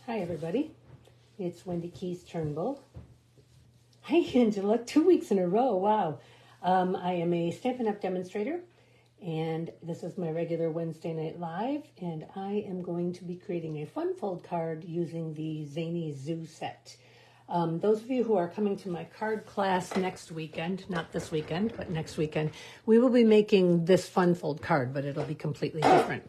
Hi, everybody. It's Wendy Keys Turnbull. Hi, Angela. 2 weeks in a row. Wow. I am a Stampin' Up! Demonstrator, and this is my regular Wednesday Night Live, and I am going to be creating a fun fold card using the Zany Zoo set. Those of you who are coming to my card class next weekend, not this weekend, but next weekend, we will be making this fun fold card, but it'll be completely different.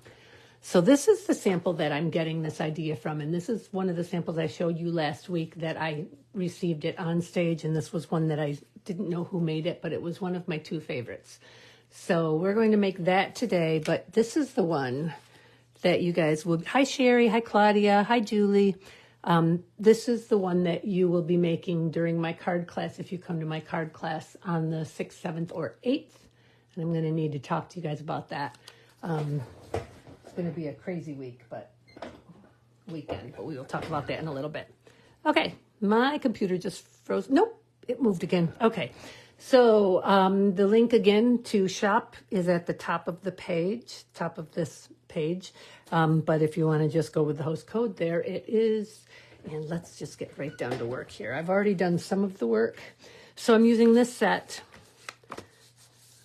So this is the sample that I'm getting this idea from, and this is one of the samples I showed you last week that I received it on stage, and this was one that I didn't know who made it, but it was one of my 2 favorites. So we're going to make that today, but this is the one that you guys will... Hi, Sherry. Hi, Claudia. Hi, Julie. This is the one that you will be making during my card class if you come to my card class on the 6th, 7th, or 8th, and I'm going to need to talk to you guys about that. Going to be a crazy weekend, but we will talk about that in a little bit. Okay, my computer just froze. Nope, it moved again. Okay, so the link again to shop is at the top of the page, top of this page. But if you want to just go with the host code, there it is. And let's just get right down to work here. I've already done some of the work. So I'm using this set.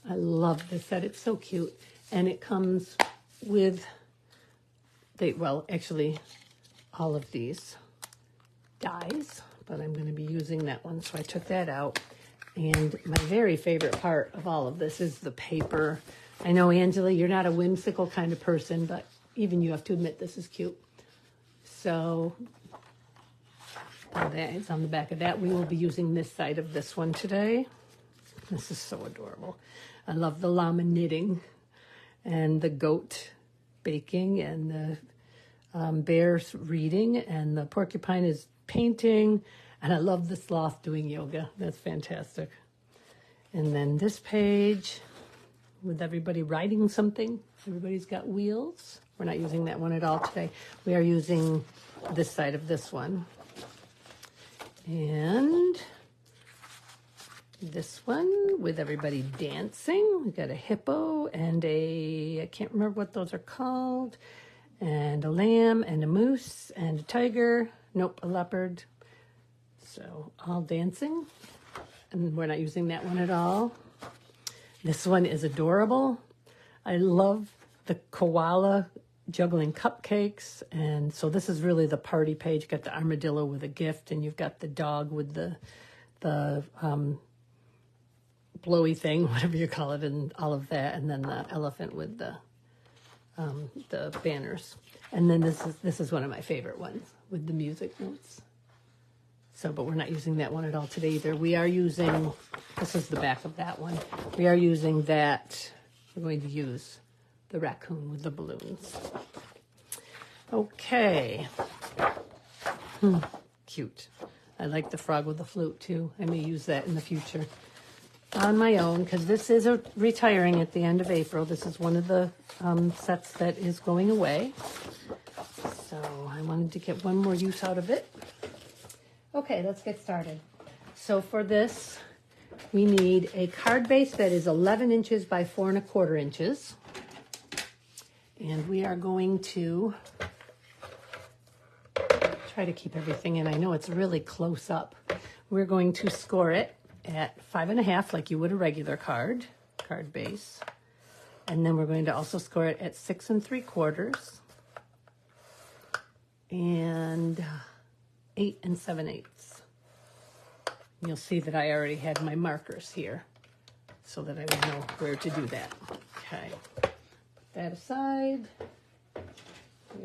I love this set. It's so cute. And it comes with... actually, all of these dies, but I'm going to be using that one, so I took that out. And my very favorite part of all of this is the paper. I know, Angela, you're not a whimsical kind of person, but even you have to admit this is cute. So that is on the back of that. We will be using this side of this one today. This is so adorable. I love the llama knitting and the goat baking and the bear's reading and the porcupine is painting, and I love the sloth doing yoga. That's fantastic. And then this page with everybody riding something. Everybody's got wheels. We're not using that one at all today. We are using this side of this one. And this one with everybody dancing. We've got a hippo and I can't remember what those are called, and a lamb and a moose and a tiger. Nope, a leopard. So all dancing. And we're not using that one at all. This one is adorable. I love the koala juggling cupcakes. And so this is really the party page. You've got the armadillo with a gift, and you've got the dog with the blowy thing, whatever you call it, and all of that, and then the elephant with the banners. And then this is one of my favorite ones with the music notes. So, but we're not using that one at all today either. We are using, this is the back of that one. We are using that, we're going to use the raccoon with the balloons. Okay. Cute. I like the frog with the flute too. I may use that in the future on my own, because this is retiring at the end of April. This is one of the sets that is going away. So I wanted to get one more use out of it. Okay, let's get started. So for this, we need a card base that is 11 inches by 4 1/4 inches. And we are going to try to keep everything in. I know it's really close up. We're going to score it at 5 1/2, like you would a regular card base. And then we're going to also score it at 6 3/4 and 8 7/8. You'll see that I already had my markers here so that I would know where to do that. Okay, put that aside.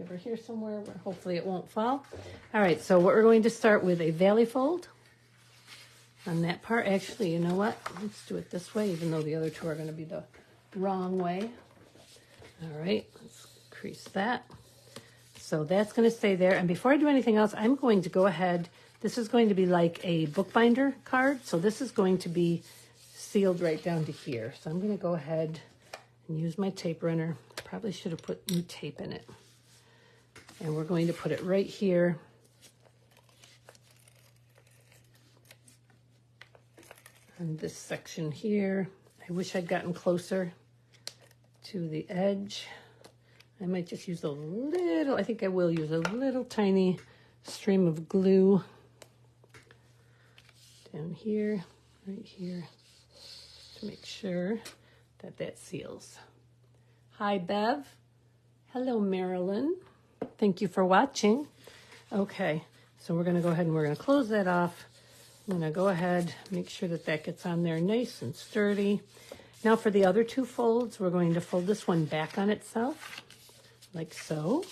Over here somewhere where hopefully it won't fall. All right, so what we're going to start with a valley fold on that part. Actually, you know what? Let's do it this way, even though the other two are going to be the wrong way. All right, let's crease that. So that's going to stay there. And before I do anything else, I'm going to go ahead. This is going to be like a bookbinder card. So this is going to be sealed right down to here. So I'm going to go ahead and use my tape runner. Probably should have put new tape in it. And we're going to put it right here. And this section here. I wish I'd gotten closer to the edge. I might just use a little, I think I will use a little tiny stream of glue down here, right here, to make sure that that seals. Hi, Bev. Hello, Marilyn. Thank you for watching. Okay, so we're going to go ahead and we're going to close that off. I'm going to go ahead, make sure that that gets on there nice and sturdy. Now for the other two folds, we're going to fold this one back on itself, like so.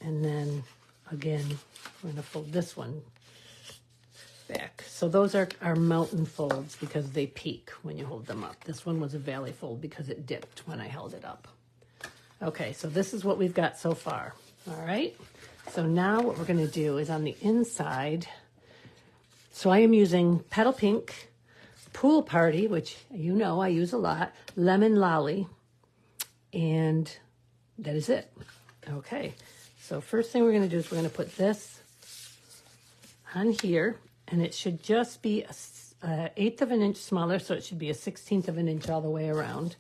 And then, again, we're going to fold this one back. So those are our mountain folds because they peak when you hold them up. This one was a valley fold because it dipped when I held it up. Okay, so this is what we've got so far. All right, so now what we're going to do is on the inside. So I am using Petal Pink, Pool Party, which you know I use a lot, Lemon Lolly, and that is it. Okay, so first thing we're going to do is we're going to put this on here, and it should just be an eighth of an inch smaller, so it should be a 1/16 of an inch all the way around.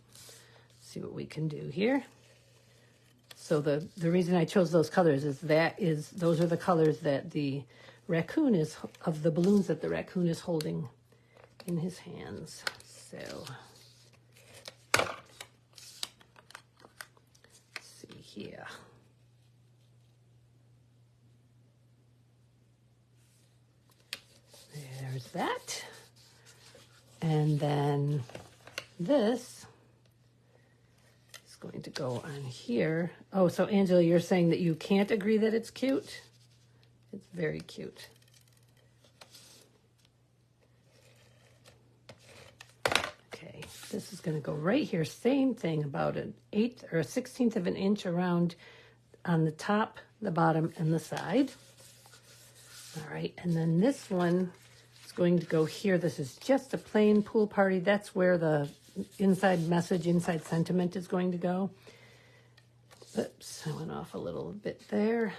See what we can do here. So the reason I chose those colors is those are the colors that the raccoon is, of the balloons that the raccoon is holding in his hands. So let's see here. There's that. And then this is going to go on here. Oh, so Angela, you're saying that you can't agree that it's cute? It's very cute. Okay, this is going to go right here. Same thing, about an eighth or a 1/16 of an inch around on the top, the bottom, and the side. All right, and then this one is going to go here. This is just a plain Pool Party. That's where the inside message, inside sentiment is going to go. Oops, I went off a little bit there.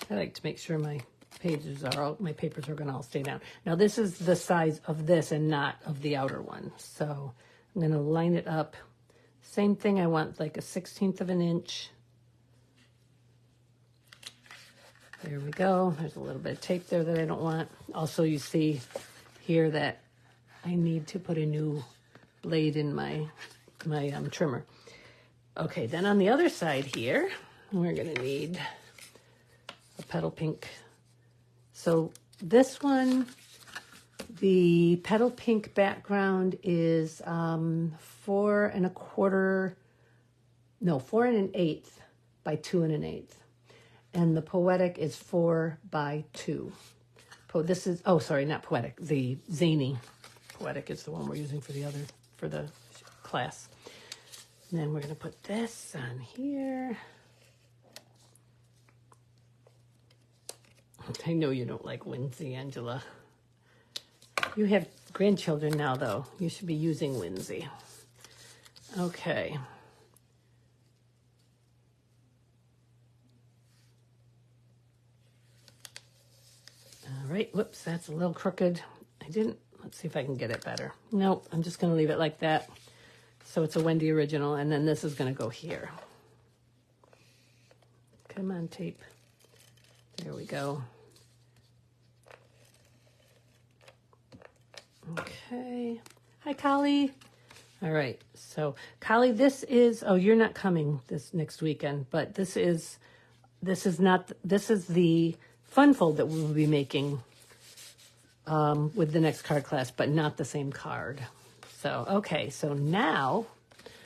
I like to make sure my papers are going to all stay down. Now this is the size of this and not of the outer one. So I'm going to line it up. Same thing, I want like a 1/16 of an inch. There we go. There's a little bit of tape there that I don't want. Also, you see here that I need to put a new blade in my trimmer. Okay, then on the other side here, we're going to need a Petal Pink. So this one, the Petal Pink background is 4 1/8 by 2 1/8. And the Poetic is 4 by 2. This is, oh, sorry, not Poetic. The Zany Poetic is the one we're using for the class. And then we're going to put this on here. I know you don't like Whimsy, Angela. You have grandchildren now, though. You should be using Whimsy. Okay. All right, whoops, that's a little crooked. Let's see if I can get it better. Nope, I'm just going to leave it like that. So it's a Wendy original, and then this is going to go here. Come on, tape. There we go. Okay. Hi, Collie. All right, so Collie, this is, oh, you're not coming this next weekend, but this is the fun fold that we will be making with the next card class, but not the same card. So, okay, so now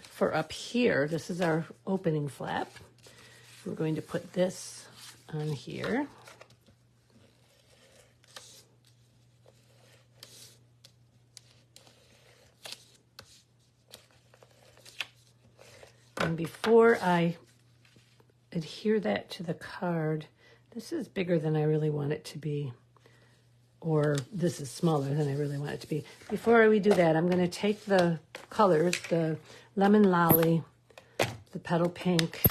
for up here, this is our opening flap. We're going to put this on here. And before I adhere that to the card, this is bigger than I really want it to be, or this is smaller than I really want it to be. Before we do that, I'm going to take the colors, the Lemon Lolly, the Petal Pink,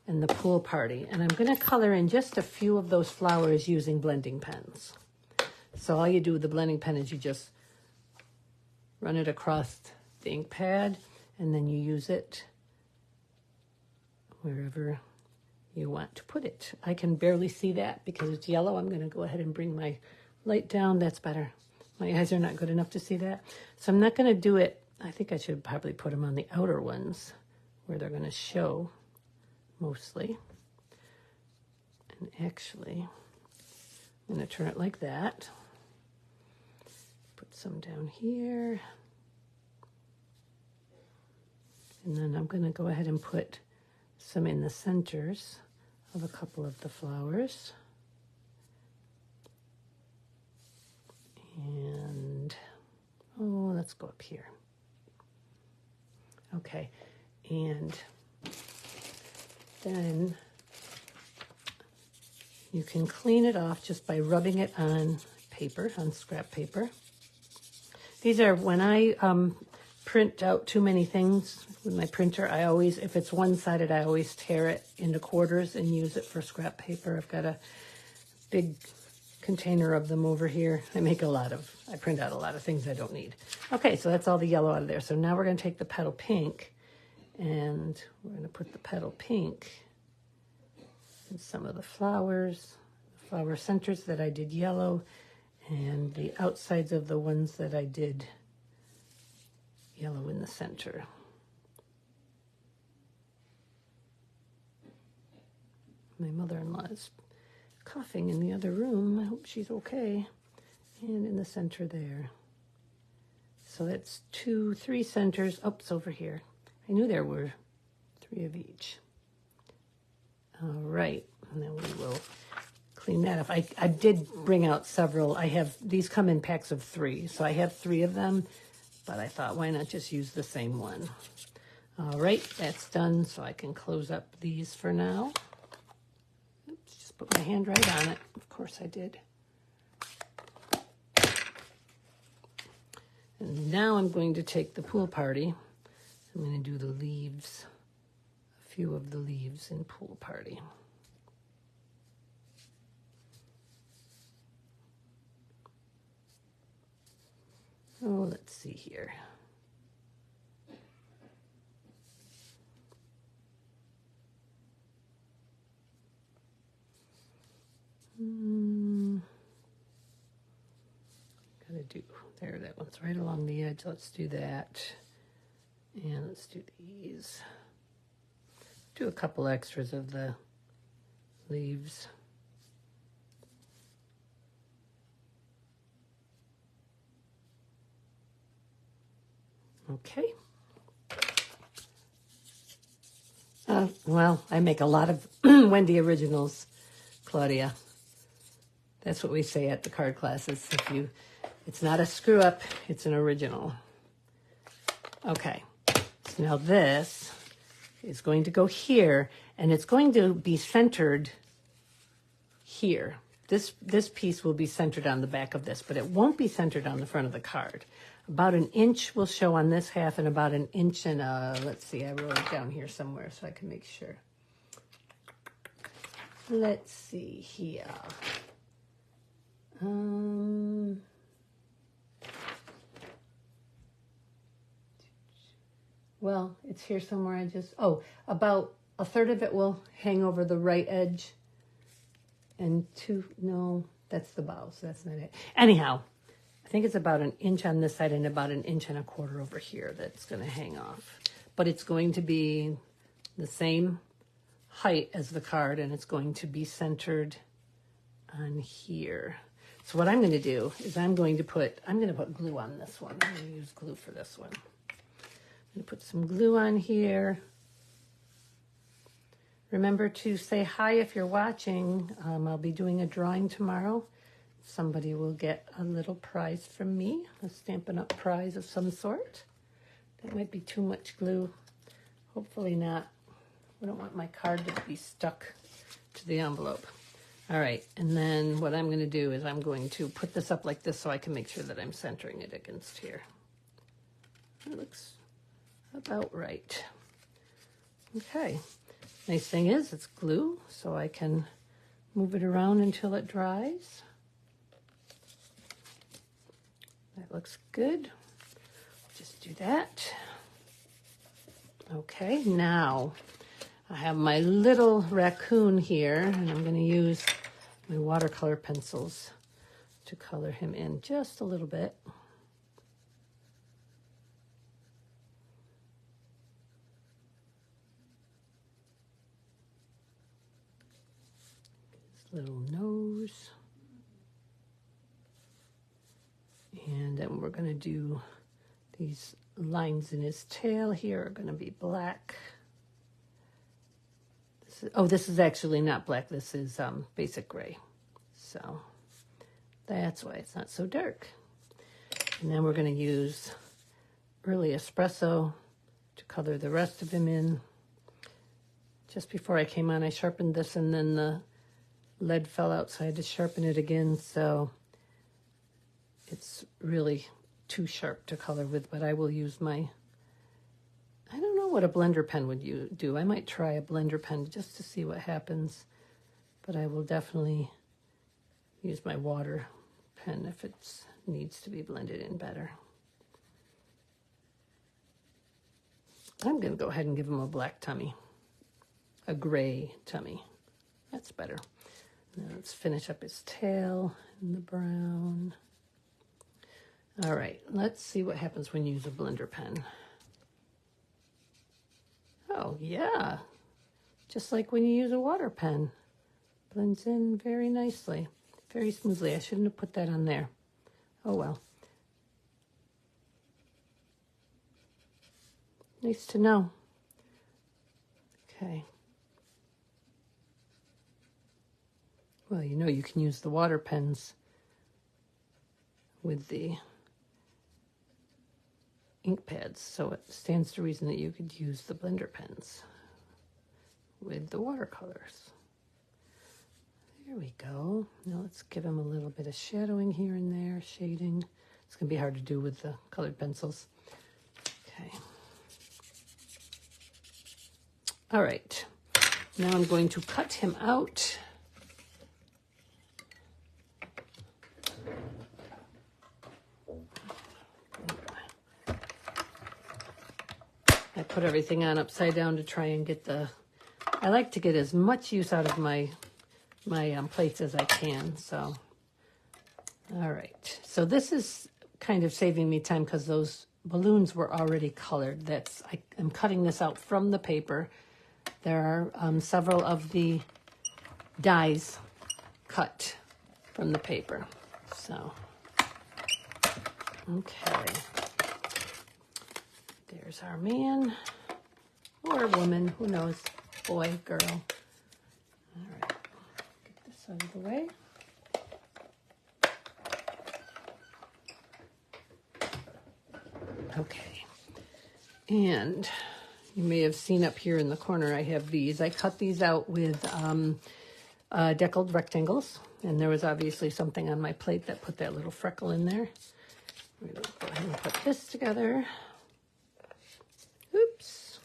and the Pool Party, and I'm going to color in just a few of those flowers using blending pens. So all you do with the blending pen is you just run it across the ink pad, and then you use it wherever you want to put it. I can barely see that because it's yellow. I'm going to go ahead and bring my light down. That's better. My eyes are not good enough to see that. So I'm not going to do it. I think I should probably put them on the outer ones where they're going to show mostly. And actually, I'm going to turn it like that. Put some down here. And then I'm going to go ahead and put some in the centers of a couple of the flowers. And, oh, let's go up here. Okay, and then you can clean it off just by rubbing it on paper, on scrap paper. These are, when I print out too many things with my printer, I always, if it's one-sided, I always tear it into quarters and use it for scrap paper. I've got a big container of them over here. I print out a lot of things I don't need. Okay, so that's all the yellow out of there. So now we're going to take the petal pink, and we're going to put the petal pink in some of the flowers, the flower centers that I did yellow, and the outsides of the ones that I did yellow in the center. My mother-in-law is coughing in the other room. I hope she's okay. And in the center there. So that's 3 centers. Oh, it's over here. I knew there were 3 of each. All right, and then we will clean that up. I did bring out several. These come in packs of 3, so I have 3 of them, but I thought, why not just use the same one? All right, that's done, so I can close up these for now. Oops, just put my hand right on it. Of course I did. And now I'm going to take the pool party. I'm going to do the leaves, a few of the leaves in pool party. Oh, let's see here. Gotta do, there, that one's right along the edge. Let's do that. And let's do these. Do a couple extras of the leaves. Okay. Well, I make a lot of Wendy originals, Claudia. That's what we say at the card classes. It's not a screw up, it's an original. Okay, so now this is going to go here, and it's going to be centered here. This piece will be centered on the back of this, but it won't be centered on the front of the card. About an inch will show on this half, and about an inch and let's see, I wrote it down here somewhere so I can make sure. Let's see here. Well, it's here somewhere. About a third of it will hang over the right edge. And no, that's the bow, so that's not it. Anyhow, I think it's about an inch on this side and about an inch and a quarter over here that's going to hang off. But it's going to be the same height as the card, and it's going to be centered on here. So what I'm going to do is I'm going to put glue on this one. I'm going to use glue for this one. I'm going to put some glue on here. Remember to say hi if you're watching. I'll be doing a drawing tomorrow. Somebody will get a little prize from me, a Stampin' Up! Prize of some sort. That might be too much glue. Hopefully not. I don't want my card to be stuck to the envelope. All right, and then what I'm going to do is I'm going to put this up like this so I can make sure that I'm centering it against here. That looks about right. Okay. Nice thing is it's glue, so I can move it around until it dries. That looks good. Just do that. Okay, now I have my little raccoon here, and I'm going to use my watercolor pencils to color him in just a little bit. His little nose. And then we're going to do these lines in his tail here are going to be black. This is actually not black. This is basic gray. So that's why it's not so dark. And then we're going to use Early Espresso to color the rest of him in. Just before I came on, I sharpened this, and then the lead fell out, so I had to sharpen it again. So it's really too sharp to color with, but I will use my, I don't know what a blender pen would do. I might try a blender pen just to see what happens, but I will definitely use my water pen if it needs to be blended in better. I'm going to go ahead and give him a black tummy, a gray tummy. That's better. Now let's finish up his tail in the brown. All right, let's see what happens when you use a blender pen. Oh, yeah, just like when you use a water pen. Blends in very nicely, very smoothly. I shouldn't have put that on there. Oh, well. Nice to know. Okay. Well, you know you can use the water pens with the ink pads, so it stands to reason that you could use the blender pens with the watercolors. There we go. Now let's give him a little bit of shadowing here and there, shading. It's going to be hard to do with the colored pencils. Okay. All right. Now I'm going to cut him out. I put everything on upside down to try and get I like to get as much use out of my plates as I can, so. All right, so this is kind of saving me time because those balloons were already colored. I'm cutting this out from the paper. There are several of the dies cut from the paper, so. Okay. There's our man, or woman, who knows, boy, girl. All right, get this out of the way. Okay, and you may have seen up here in the corner, I have these. I cut these out with deckled rectangles, and there was obviously something on my plate that put that little freckle in there. We're going to go ahead and put this together. Oops.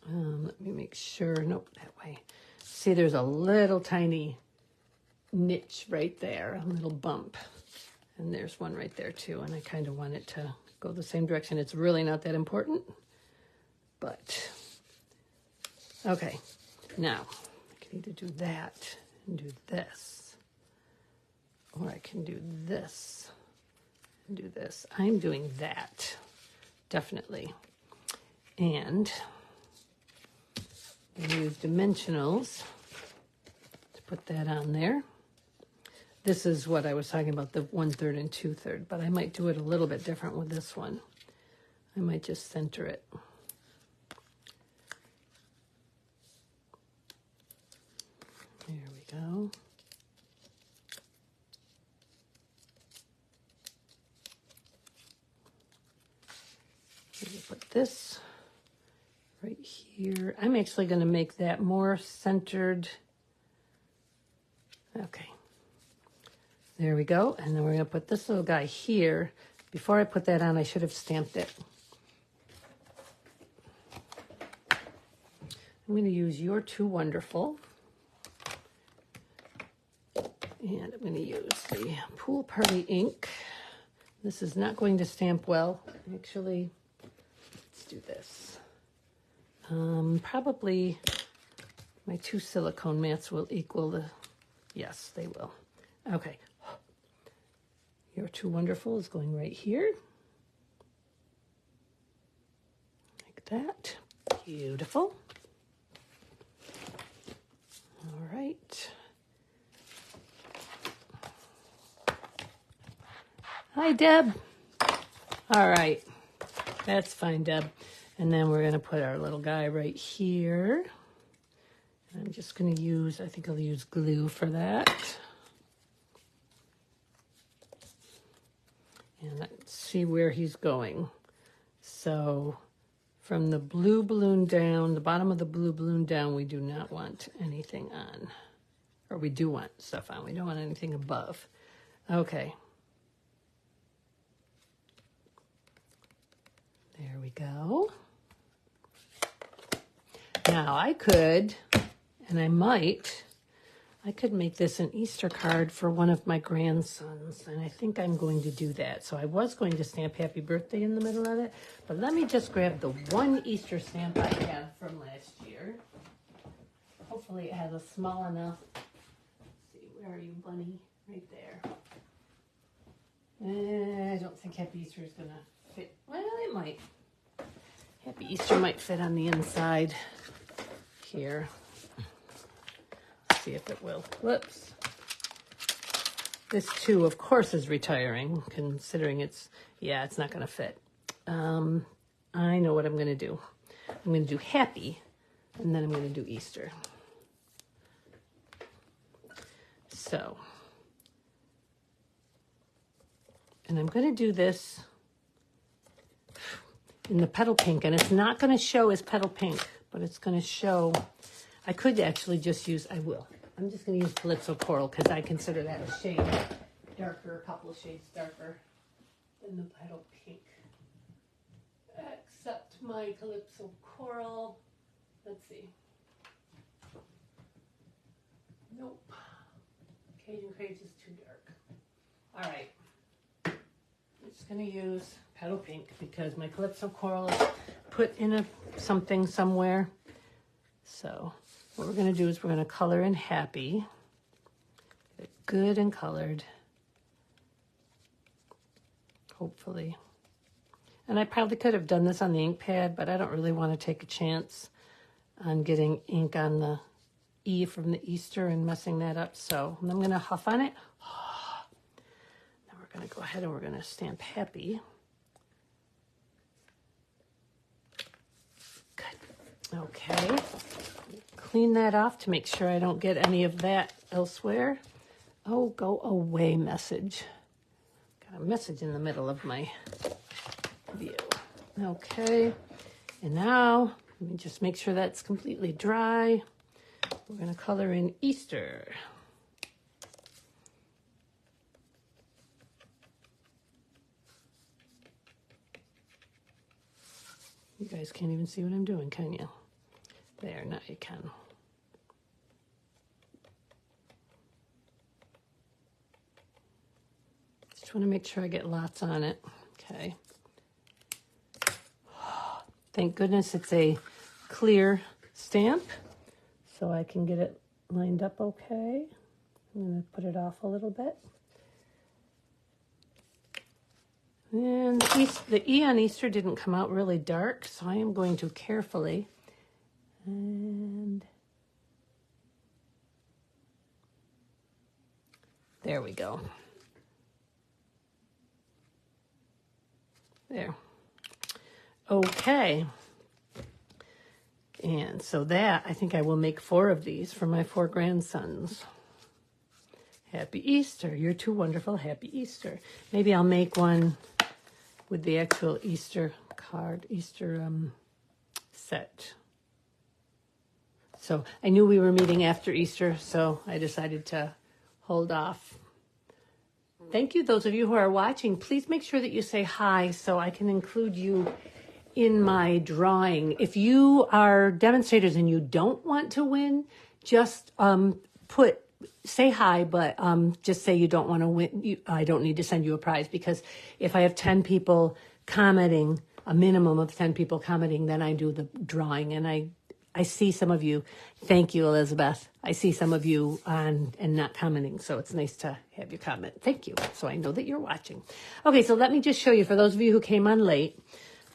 Let me make sure. Nope, that way. See, there's a little tiny niche right there, a little bump. And there's one right there too. And I kind of want it to go the same direction. It's really not that important, but okay. Now, I can either do that and do this. Or I can do this and do this. I'm doing that, definitely. And I use dimensionals to put that on there. This is what I was talking about, the 1/3 and 2/3, but I might do it a little bit different with this one. I might just center it. There we go. Put this right here. I'm actually going to make that more centered. Okay. There we go. And then we're going to put this little guy here. Before I put that on, I should have stamped it. I'm going to use You're Too Wonderful. And I'm going to use the Pool Party ink. This is not going to stamp well. Actually, let's do this. Probably my 2 silicone mats will equal the, yes, they will. Okay. You're Too Wonderful is going right here. Like that. Beautiful. All right. Hi, Deb. All right. That's fine, Deb. And then we're going to put our little guy right here. I'm just going to use, I think I'll use glue for that. And let's see where he's going. So from the blue balloon down, the bottom of the blue balloon down, we do not want anything on. Or we do want stuff on. We don't want anything above. Okay. There we go. Now I could, and I could make this an Easter card for one of my grandsons, and I think I'm going to do that. So I was going to stamp Happy Birthday in the middle of it, but let me just grab the one Easter stamp I have from last year. Hopefully it has a small enough. Let's see, where are you, bunny? Right there. I don't think Happy Easter is going to fit. Well, it might. Happy Easter might fit on the inside here. Let's see if it will. Whoops. This too, of course, is retiring, considering it's not going to fit. I know what I'm going to do. I'm going to do Happy, and then I'm going to do Easter. So, and I'm going to do this in the petal pink, and it's not going to show as petal pink, but it's going to show, I could actually just use, I'm just going to use Calypso Coral because I consider that a shade darker, a couple of shades darker than the petal pink. Except my Calypso Coral, let's see. Nope. Cajun Craze is too dark. All right. I'm just going to use petal pink because my Calypso Coral is put in something somewhere. So what we're going to do is we're going to color in Happy. Get it good and colored. Hopefully. And I probably could have done this on the ink pad, but I don't really want to take a chance on getting ink on the E from the Easter and messing that up. So I'm going to huff on it. Then we're going to go ahead and we're going to stamp Happy. Good. Okay. Clean that off to make sure I don't get any of that elsewhere. Oh, go away message. Got a message in the middle of my view. Okay. And now, let me just make sure that's completely dry. We're going to color in Easter. You guys can't even see what I'm doing, can you? There, now you can. Just want to make sure I get lots on it. Okay. Thank goodness it's a clear stamp, so I can get it lined up okay. I'm going to put it off a little bit. And the E on Easter didn't come out really dark, so I am going to carefully and there we go. There. Okay. And so that, I think I will make 4 of these for my 4 grandsons. Happy Easter. You're too wonderful. Happy Easter. Maybe I'll make one with the actual Easter card, Easter set. So I knew we were meeting after Easter, so I decided to hold off. Thank you, those of you who are watching. Please make sure that you say hi so I can include you in my drawing. If you are demonstrators and you don't want to win, just put say hi, but just say you don't want to win. I don't need to send you a prize, because if I have 10 people commenting, a minimum of 10 people commenting, then I do the drawing. And I see some of you. Thank you, Elizabeth. I see some of you on and not commenting, so it's nice to have you comment. Thank you. So I know that you're watching. Okay, so let me just show you, for those of you who came on late,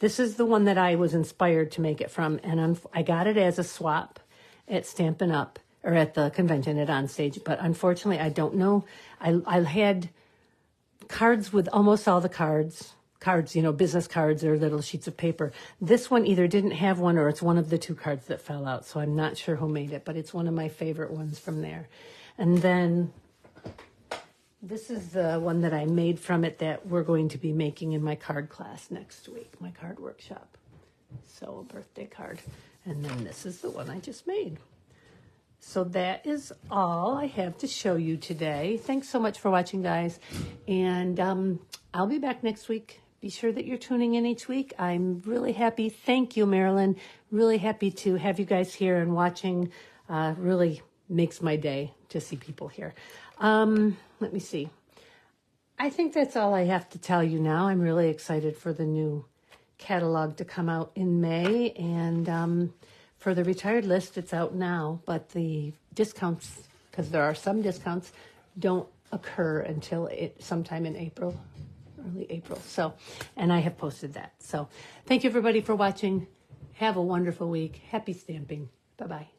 this is the one that I was inspired to make it from, and I got it as a swap at Stampin' Up, or at the convention at Onstage, but unfortunately I don't know. I had cards with almost all the cards, business cards or little sheets of paper. This one either didn't have one, or it's one of the 2 cards that fell out, so I'm not sure who made it, but it's one of my favorite ones from there. And then this is the one that I made from it that we're going to be making in my card class next week, my card workshop. So a birthday card. And then this is the one I just made. So that is all I have to show you today. Thanks so much for watching, guys. And I'll be back next week. Be sure that you're tuning in each week. I'm really happy. Thank you, Marilyn. Really happy to have you guys here and watching. Really makes my day to see people here. Let me see. I think that's all I have to tell you now. I'm really excited for the new catalog to come out in May. And for the retired list, it's out now. But the discounts, because there are some discounts, don't occur until sometime in April, early April. So, and I have posted that. So thank you, everybody, for watching. Have a wonderful week. Happy stamping. Bye-bye.